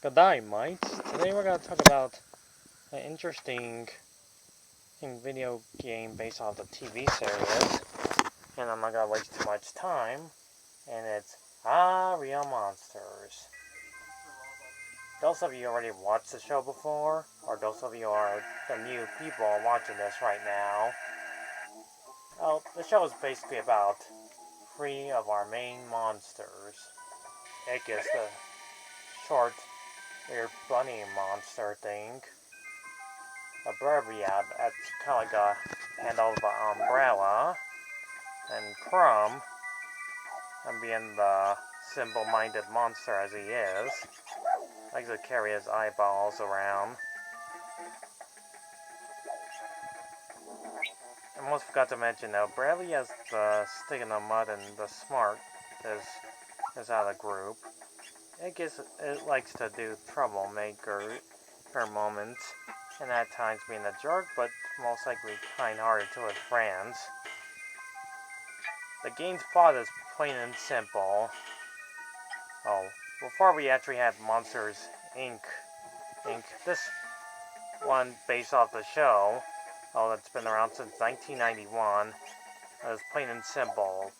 Good day, mates. Today we're going to talk about an interesting video game based off the TV series. And I'm not going to waste too much time. And it's Real Monsters. Those of you already watched the show before, or those of you are the new people watching this right now. Well, the show is basically about three of our main monsters. It gets the short, weird bunny monster thing. A Burbia, that's kind of like a handle of an umbrella, and Crumb, and being the simple-minded monster as he is, likes to carry his eyeballs around. I almost forgot to mention though, Bradley has the stick in the mud and the smart is out of the group. It likes to do troublemaker moments, and at times being a jerk, but most likely kind-hearted to his friends. The game's plot is plain and simple. Before we actually had Monsters Inc. This one based off the show, that's been around since 1991, is plain and simple.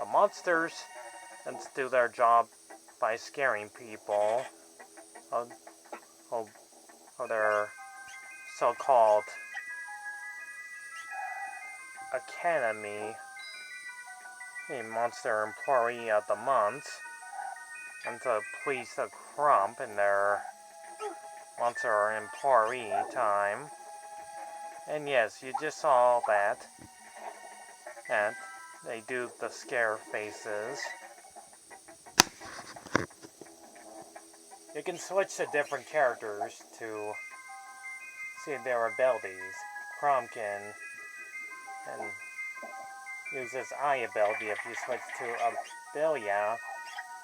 The monsters do their job by scaring people of their so-called academy, a monster employee of the month, and to please the Crump in their monster employee time. And yes, you just saw that. And they do the scare faces. You can switch to different characters to see their abilities. Crump can use his eye ability if you switch to Abelia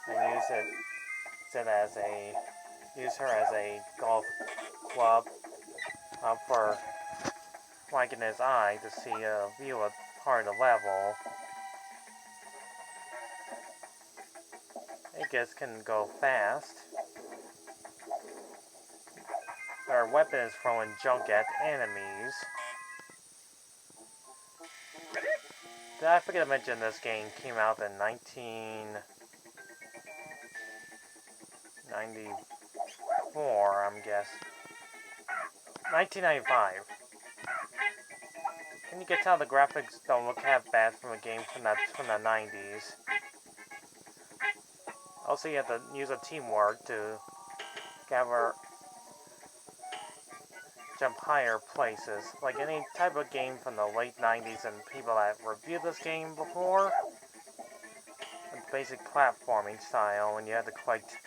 and use her as a golf club for flanking his eye to see a view of part of the level. It can go fast. Their weapon is throwing junk at enemies. Did I forget to mention this game came out in 1994, I'm guessing. 1995. And you can tell the graphics don't look half bad from a game from the 90s. Also, you have to use a teamwork to jump higher places. Like any type of game from the late 90s and people that reviewed this game before. It's basic platforming style, and you had to collect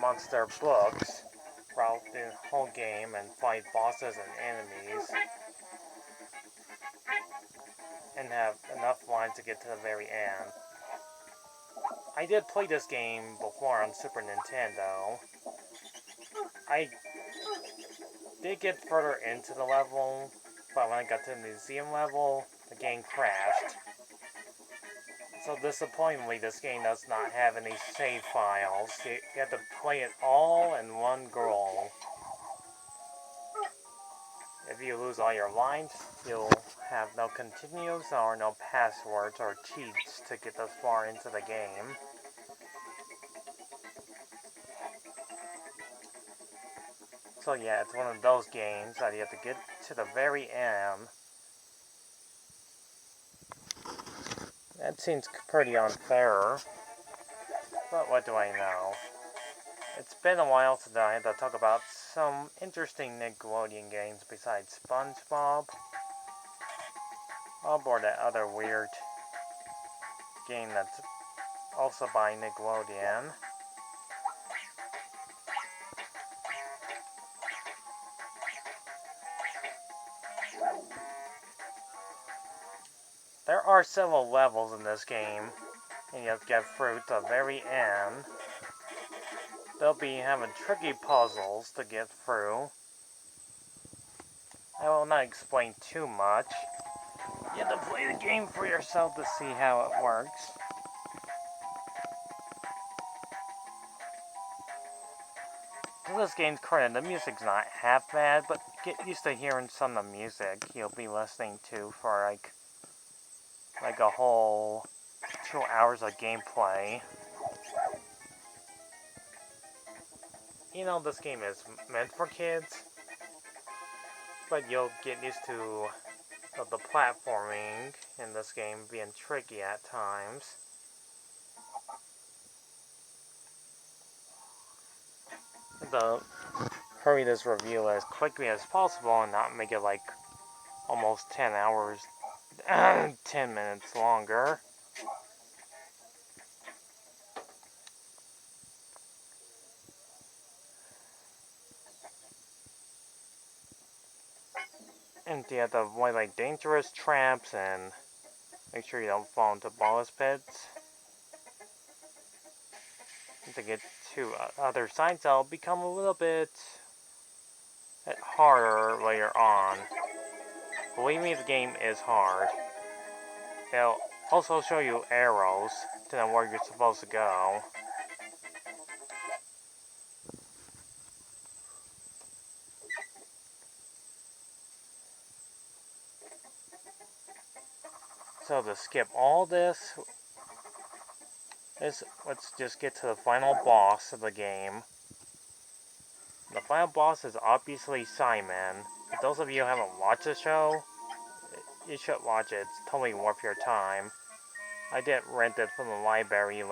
monster books throughout the whole game and fight bosses and enemies. And have enough lines to get to the very end. I did play this game before on Super Nintendo. I did get further into the level, but when I got to the museum level, the game crashed. So disappointingly, this game does not have any save files. You have to play it all in one go. If you lose all your lines, you'll have no continues or no passwords or cheats to get this far into the game. So yeah, it's one of those games that you have to get to the very end. That seems pretty unfair, but what do I know? It's been a while since I had to talk about some interesting Nickelodeon games besides SpongeBob. Or that other weird game that's also by Nickelodeon. There are several levels in this game, and you have to get through to the very end. They'll be having tricky puzzles to get through. I will not explain too much. You have to play the game for yourself to see how it works. So this game's current, the music's not half bad, but get used to hearing some of the music you'll be listening to for like a whole 2 hours of gameplay. You know this game is meant for kids, but you'll get used to the platforming in this game being tricky at times. The hurry this review as quickly as possible and not make it like almost 10 hours, 10 minutes longer. And you have to avoid like dangerous traps and make sure you don't fall into bonus pits. And to get to other sides, that'll become a little bit harder later on. Believe me, the game is hard. It'll also show you arrows to know where you're supposed to go. So to skip all this, let's just get to the final boss of the game. The final boss is obviously Simon. For those of you who haven't watched the show, you should watch it. It's totally worth your time. I did rent it from the library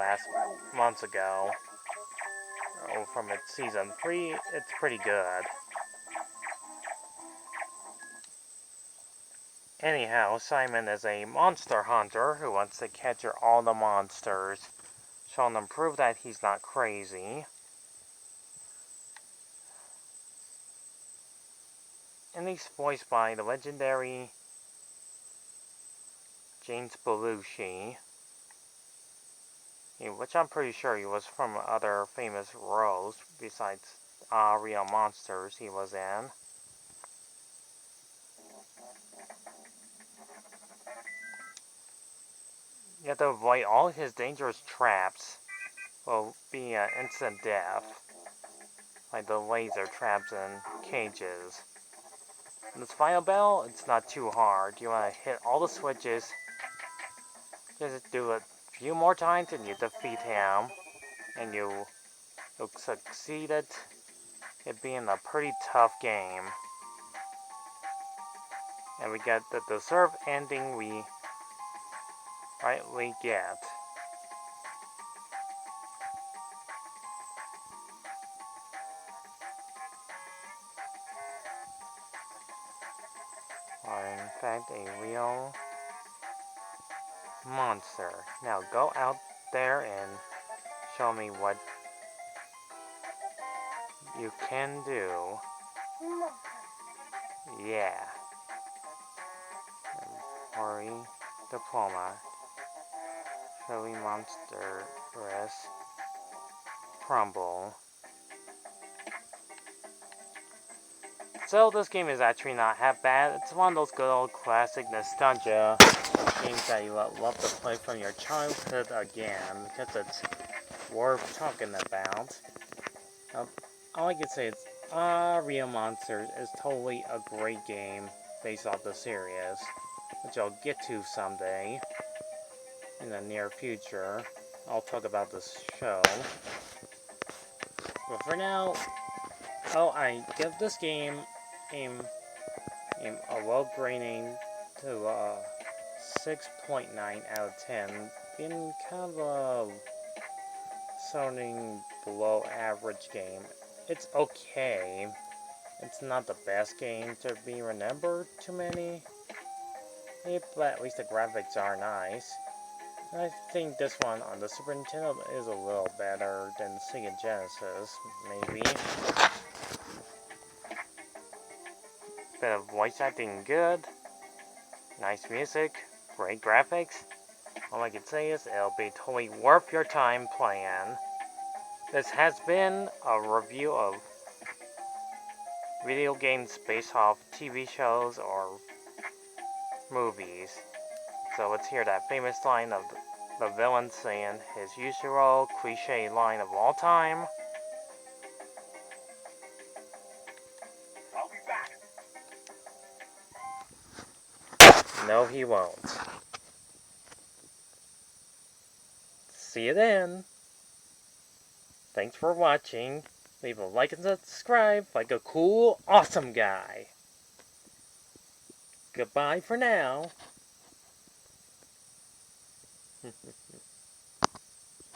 months ago. From its season 3, it's pretty good. Anyhow, Simon is a monster hunter who wants to capture all the monsters, showing them prove that he's not crazy. And he's voiced by the legendary James Belushi, which I'm pretty sure he was from other famous roles besides Real Monsters he was in. You have to avoid all his dangerous traps. Will be instant death, like the laser traps and cages. In this final battle, it's not too hard. You want to hit all the switches. Just do it a few more times and you defeat him. And you'll succeed at it being a pretty tough game. And we get the deserved ending we rightly get. Are in fact a real monster. Now go out there and show me what you can do. Yeah. Hurry diploma. Showing monster dress. Crumble. So this game is actually not half bad. It's one of those good old classic nostalgia games that you love to play from your childhood again, because it's worth talking about. All I can say is, Real Monsters is totally a great game based off the series, which I'll get to someday in the near future. I'll talk about this show. But for now, I give this game a low grading to 6.9 out of 10, being kind of a sounding below average game. It's okay. It's not the best game to be remembered too many, but at least the graphics are nice. And I think this one on the Super Nintendo is a little better than Sega Genesis, maybe. Bit of voice acting good, nice music, great graphics. All I can say is it'll be totally worth your time playing. This has been a review of video games based off TV shows or movies. So let's hear that famous line of the villain saying his usual cliche line of all time. No, he won't. See you then. Thanks for watching. Leave a like and subscribe like a cool, awesome guy. Goodbye for now.